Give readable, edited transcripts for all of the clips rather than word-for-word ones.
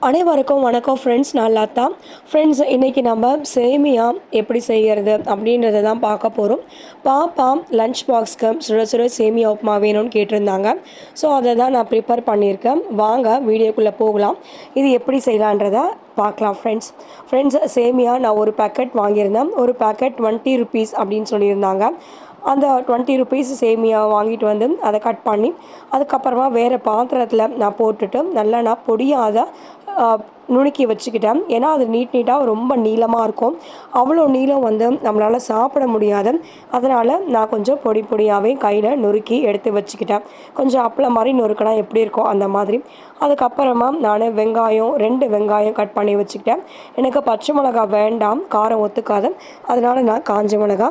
அனைவருக்கும் வணக்கம் ஃப்ரெண்ட்ஸ். நான் லதா. ஃப்ரெண்ட்ஸ், இன்றைக்கி நம்ம சேமியா எப்படி செய்கிறது அப்படின்றத தான் பார்க்க போகிறோம். பாப்பா லஞ்ச் பாக்ஸ்க்கு சுட சுட சேமியா உப்புமா வேணும்னு கேட்டிருந்தாங்க. ஸோ அதை தான் நான் ப்ரிப்பேர் பண்ணியிருக்கேன். வாங்க வீடியோக்குள்ளே போகலாம். இது எப்படி செய்யலான்றதை பார்க்கலாம் ஃப்ரெண்ட்ஸ், சேமியா நான் ஒரு பேக்கெட் வாங்கியிருந்தேன். ஒரு பேக்கெட் 20 ருபீஸ் அப்படின்னு சொல்லியிருந்தாங்க. அந்த 20 ருபீஸ் சேமியா வாங்கிட்டு வந்து அதை கட் பண்ணி அதுக்கப்புறமா வேறு பாத்திரத்தில் நான் போட்டுட்டு நல்லா நான் பொடியாக நுணுக்கி வச்சுக்கிட்டேன். ஏன்னா அது நீட்டாக ரொம்ப நீளமாக இருக்கும். அவ்வளோ நீளம் வந்து நம்மளால் சாப்பிட முடியாது. அதனால் நான் கொஞ்சம் பொடியாகவே கையில் நுறுக்கி எடுத்து வச்சுக்கிட்டேன். கொஞ்சம் அப்பளம் மாதிரி நுறுக்கினா எப்படி இருக்கும் அந்த மாதிரி. அதுக்கப்புறமா நான் வெங்காயம் 2 வெங்காயம் கட் பண்ணி வச்சுக்கிட்டேன். எனக்கு பச்சை மிளகா வேண்டாம், காரம் ஒத்துக்காது. அதனால் நான் காஞ்ச மிளகா,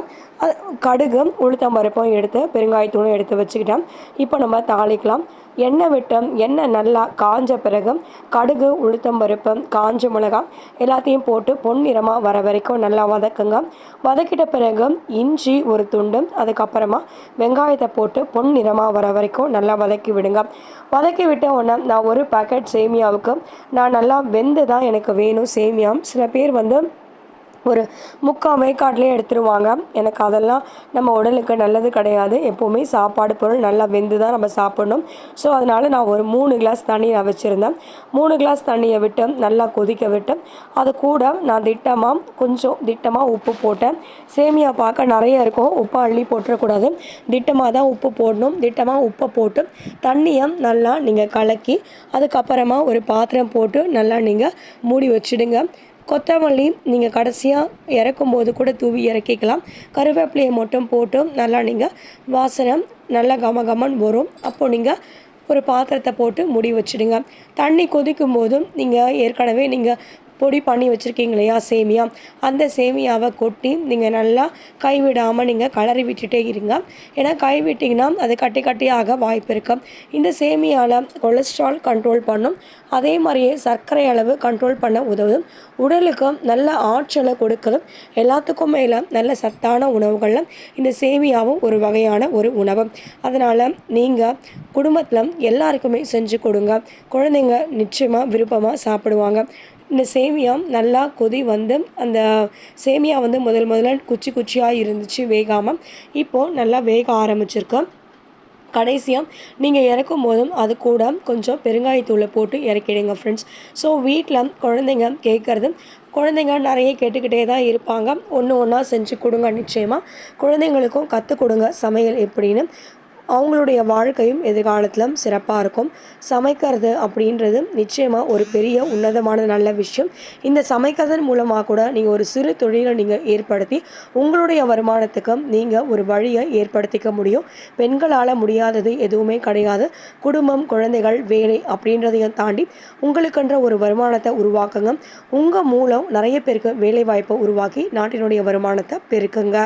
கடுகு, உளுத்தம் பருப்பும் எடுத்து பெருங்காயத்தூளும் எடுத்து வச்சுக்கிட்டேன். இப்போ நம்ம தாளிக்கலாம். எண்ணெய் விட்டு எண்ணெய் நல்லா காஞ்ச பிறகு கடுகு, உளுத்தம் பருப்பு, காஞ்ச மிளகா எல்லாத்தையும் போட்டு பொன்னிறமாக வர வரைக்கும் நல்லா வதக்குங்க. வதக்கிட்ட பிறகு இஞ்சி ஒரு துண்டு, அதுக்கப்புறமா வெங்காயத்தை போட்டு பொன்னிறமாக வர வரைக்கும் நல்லா வதக்கி விடுங்க. வதக்கி விட்ட உடனே நான் ஒரு பேக்கெட் சேமியாவுக்கு நான் நல்லா வெந்து தான் எனக்கு வேணும் சேமியா. சில பேர் வந்து ஒரு 3/4 வேக்காட்லேயே எடுத்துருவாங்க. எனக்கு அதெல்லாம் நம்ம உடலுக்கு நல்லது கிடையாது. எப்போவுமே சாப்பாடு பொருள் நல்லா வெந்து தான் நம்ம சாப்பிடணும். ஸோ அதனால் நான் ஒரு 3 கிளாஸ் தண்ணி நான் வச்சுருந்தேன். 3 கிளாஸ் தண்ணியை விட்டு நல்லா கொதிக்க விட்டு அது கூட நான் கொஞ்சம் திட்டமாக உப்பு போட்டேன். சேமியா பார்க்க நிறைய இருக்கும், உப்பை அள்ளி போட்டுறக்கூடாது. திட்டமாக தான் உப்பு போடணும். திட்டமாக உப்பை போட்டு தண்ணியை நல்லா நீங்கள் கலக்கி அதுக்கப்புறமா ஒரு பாத்திரம் போட்டு நல்லா நீங்கள் மூடி வச்சுடுங்க. கொத்தமல்லி நீங்கள் கடைசியாக இறக்கும்போது கூட தூவி இறக்கிக்கலாம். கருவேப்பிலையை மட்டும் போட்டு நல்லா நீங்கள் வாசனை நல்லா கமகமன்னு வரும். அப்போது நீங்கள் ஒரு பாத்திரத்தை போட்டு மூடி வச்சுடுங்க. தண்ணி கொதிக்கும் போதும் நீங்கள் ஏற்கனவே நீங்கள் பொடி பண்ணி வச்சுருக்கீங்க இல்லையா சேமியா, அந்த சேமியாவை கொட்டி நீங்கள் நல்லா கைவிடாமல் நீங்கள் கலரி விட்டுட்டே இருங்க. ஏன்னா கைவிட்டிங்கன்னா அது கட்டியாக வாய்ப்பு இருக்குது. இந்த சேமியாவில் கொலஸ்ட்ரால் கண்ட்ரோல் பண்ணும். அதே மாதிரியே சர்க்கரை அளவு கண்ட்ரோல் பண்ண உதவும். உடலுக்கு நல்ல ஆற்றலை கொடுக்கணும். எல்லாத்துக்கும் மேலே நல்ல சத்தான உணவுகளில் இந்த சேமியாவும் ஒரு வகையான ஒரு உணவு. அதனால் நீங்கள் குடும்பத்தில் எல்லாருக்குமே செஞ்சு கொடுங்க. குழந்தைங்க நிச்சயமாக விருப்பமாக சாப்பிடுவாங்க. இந்த சேமியா நல்லா கொதி வந்து அந்த சேமியா வந்து முதல்ல குச்சியாக இருந்துச்சு வேகாமல். இப்போது நல்லா வேக ஆரம்பிச்சிருக்கு. கடைசியாக நீங்கள் இறக்கும் போதும் அது கூட கொஞ்சம் பெருங்காயத்தூளை போட்டு இறக்கிடுங்க ஃப்ரெண்ட்ஸ். ஸோ வீட்டில் குழந்தைங்க கேட்குறது, குழந்தைங்க நிறைய கேட்டுக்கிட்டே தான் இருப்பாங்க. ஒன்றா செஞ்சு கொடுங்க. நிச்சயமாக குழந்தைங்களுக்கும் கற்றுக் கொடுங்க சமையல் எப்படின்னு. அவங்களுடைய வாழ்க்கையும் எதிர்காலத்திலும் சிறப்பாக இருக்கும். சமைக்கிறது அப்படின்றது நிச்சயமாக ஒரு பெரிய உன்னதமான நல்ல விஷயம். இந்த சமைக்கிறதன் மூலமாக கூட நீங்கள் ஒரு சிறு தொழிலை நீங்கள் ஏற்படுத்தி உங்களுடைய வருமானத்துக்கு நீங்கள் ஒரு வழியை ஏற்படுத்திக்க முடியும். பெண்களால் முடியாதது எதுவுமே கிடையாது. குடும்பம், குழந்தைகள், வேலை அப்படின்றதையும் தாண்டி உங்களுக்கென்ற ஒரு வருமானத்தை உருவாக்குங்க. உங்கள் மூலம் நிறைய பேருக்கு வேலை வாய்ப்பை உருவாக்கி நாட்டினுடைய வருமானத்தை பெருக்குங்க.